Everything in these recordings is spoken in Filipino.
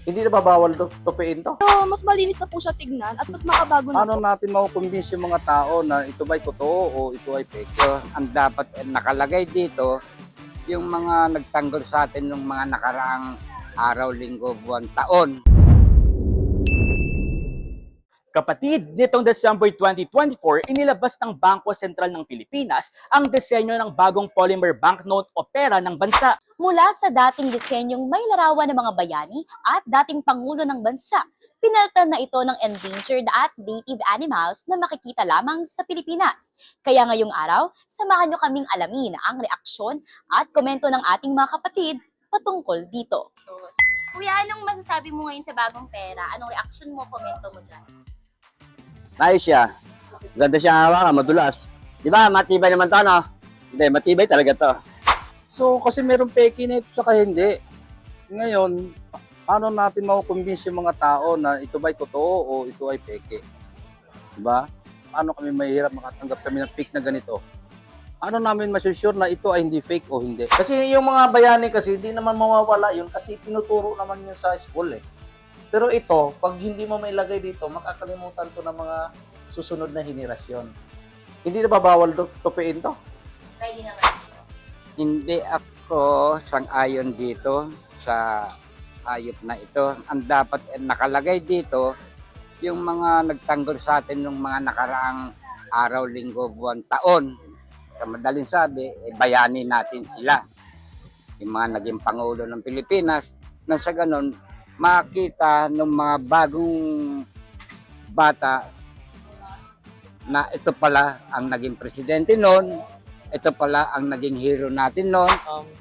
Hindi na ba bawal tupiin to? Pero mas malinis na po siya tignan at mas makabago na Paano po. natin makukumbinsi yung mga tao na ito ba'y totoo o ito ay fake? So, ang dapat nakalagay dito, yung mga nagtanggol sa atin ng mga nakaraang araw, linggo, buwan, taon. Kapatid, nitong December 2024, inilabas ng Bangko Sentral ng Pilipinas ang disenyo ng bagong polymer banknote o pera ng bansa. Mula sa dating disenyong may larawan ng mga bayani at dating pangulo ng bansa, pinalitan na ito ng endangered at native animals na makikita lamang sa Pilipinas. Kaya ngayong araw, samahan nyo kaming alamin ang reaksyon at komento ng ating mga kapatid patungkol dito. Kuya, anong masasabi mo ngayon sa bagong pera? Anong reaction mo, komento mo dyan? Ayos siya. Ganda siya hawakan, madulas. Di ba, matibay naman to, no? Hindi, matibay talaga to. So, kasi merong fake na ito saka hindi. Ngayon, paano natin makukumbinsi yung mga tao na ito ba'y totoo o ito ay fake? Diba? Paano kami mahirap makatanggap kami ng fake na ganito? Ano namin masusure na ito ay hindi fake o hindi? Kasi yung mga bayani kasi, hindi naman mawawala yun kasi tinuturo naman yun sa school eh. Pero ito, pag hindi mo mailagay dito, makakalimutan to ng mga susunod na henerasyon. Hindi na ba bawal tupiin to? Pwede naman. Hindi ako sang-ayon dito sa ayop na ito. Ang dapat nakalagay dito, yung mga nagtanggol sa atin ng mga nakaraang araw, linggo, buwan, taon. Sa madaling sabi, bayani natin sila. Yung mga naging Pangulo ng Pilipinas, na sa ganun, makita ng mga bagong bata na ito pala ang naging presidente noon, ito pala ang naging hero natin noon.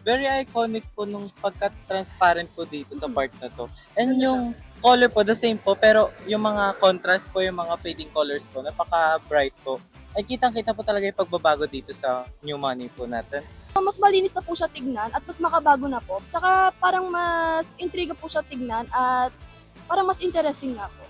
Very iconic po nung pagka-transparent po dito sa part na to. And yung color po, the same po, pero yung mga contrast po, yung mga fading colors po, napaka-bright po. Ay kitang-kita po talaga yung pagbabago dito sa new money po natin. Mas malinis na po siya tignan at mas makabago na po. Tsaka parang mas intriga po siya tignan at parang mas interesting na po.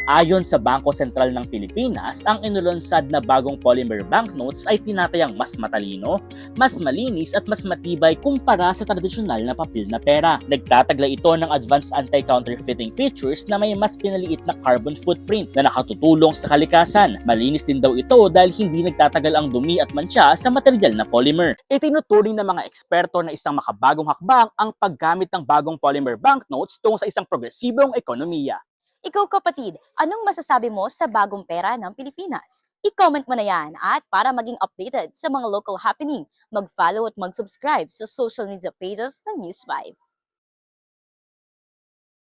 Ayon sa Bangko Sentral ng Pilipinas, ang inulunsad na bagong polymer banknotes ay tinatayang mas matalino, mas malinis at mas matibay kumpara sa tradisyonal na papel na pera. Nagtataglay ito ng advanced anti-counterfeiting features na may mas pinaliit na carbon footprint na nakatutulong sa kalikasan. Malinis din daw ito dahil hindi nagtatagal ang dumi at mantsa sa material na polymer. Itinuturing ng mga eksperto na isang makabagong hakbang ang paggamit ng bagong polymer banknotes tungo sa isang progresibong ekonomiya. Ikaw kapatid, anong masasabi mo sa bagong pera ng Pilipinas? I-comment mo na yan at para maging updated sa mga local happening, mag-follow at mag-subscribe sa social media pages ng News 5.